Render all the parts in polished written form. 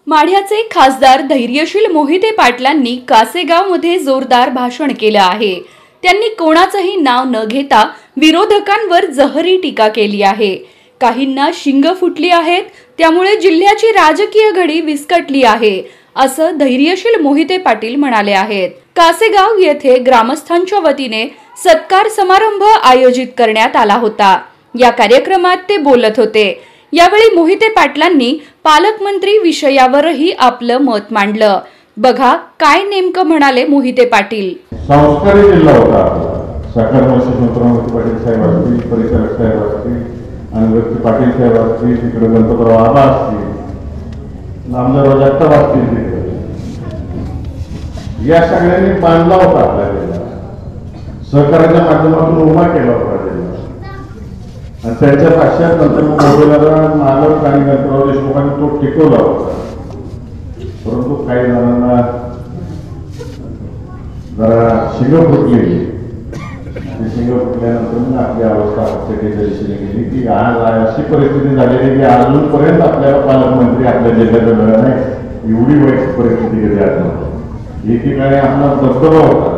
माढ्याचे खासदार धैर्यशील मोहिते पाटलांनी कासेगावमध्ये जोरदार भाषण केलं आहे। त्यांनी कोणाचंही नाव न घेता विरोधकांवर जहरी टीका केली आहे। काहींना शिंग फुटली आहेत, त्यामुळे जिल्ह्याची राजकीय घडी विस्कटली आहे, असं धैर्यशील मोहिते पाटील म्हणाले आहेत। कासेगाव येथे ग्रामस्थांच्या वतीने सत्कार समारंभ आयोजित करण्यात आला होता। या कार्यक्रमात ते बोलत होते। यावेळी मोहिते पाटलांनी पालकमंत्री विषयावरही आपलं मत मांडलं। बघा काय नेमकं म्हणाले मोहिते पाटील। संस्कारी जिल्हा होता साखर मोहिते पाटील साहेब असतील, परिचारक साहेब असतील, आणि पाटील साहेब असतील, तिकडे गणपतराव आबा असतील, नामदार जगताप असतील, या सगळ्यांनी बांधला होता आपल्या जिल्हा, सहकार्याच्या माध्यमातून उभा केला होता जिल्हा। आणि त्यांच्या भाषेत नंतर मोबाईलला मालक आणि गणपतराव देशमुखांनी तो टिकवला होता। परंतु काही जणांना जरा शिंग फुटली, शिंग फुटल्यानंतर मग आपली अवस्था दिशेने गेली की आज अशी परिस्थिती झालेली की अजूनपर्यंत आपल्याला पालकमंत्री आपल्या जिल्ह्यात मिळत नाही, एवढी वाईट परिस्थिती गेली। आज एकीकडे आपला दबदबा होता,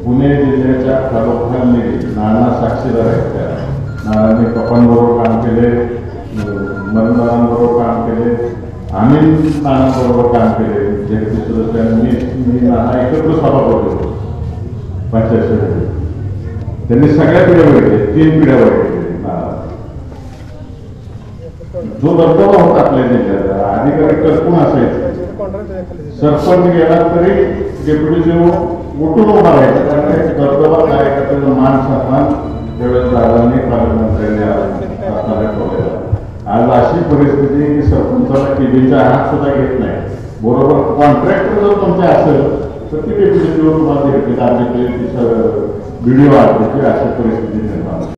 पुणे जिल्ह्याच्या खालोखाली नाना साक्षीदार आहेत, त्या नानांनी पप्पांबरोबर काम केले, मरणदारांबरोबर काम केले, आम्ही नानांबरोबर काम केले, जगदीश सदस्यांनी मी नाना एकत्र सभापती होतो पंचायत समिती। त्यांनी सगळ्या पिढ्या बघितल्या, 3 पिढ्या बघितल्या। जो दबदबा होता आपल्या जिल्ह्याचा, अधिकारी टरकून असायचे, सरपंच गेला तरी डेप्युटी उठून उभा राहायचा, कारण दबदबा काय त्याचा मान सन्मान त्यावेळेस दादांनी पालकमंत्र्यांनी ठेवलेला। आज अशी परिस्थिती की सरपंचाला केबीचा हात सुद्धा घेत नाही, बरोबर कॉन्ट्रॅक्टर जर तुमचे असेल तर ती डेप्युटी तुम्हाला व्हिडिओ आले, अशी परिस्थिती निर्माण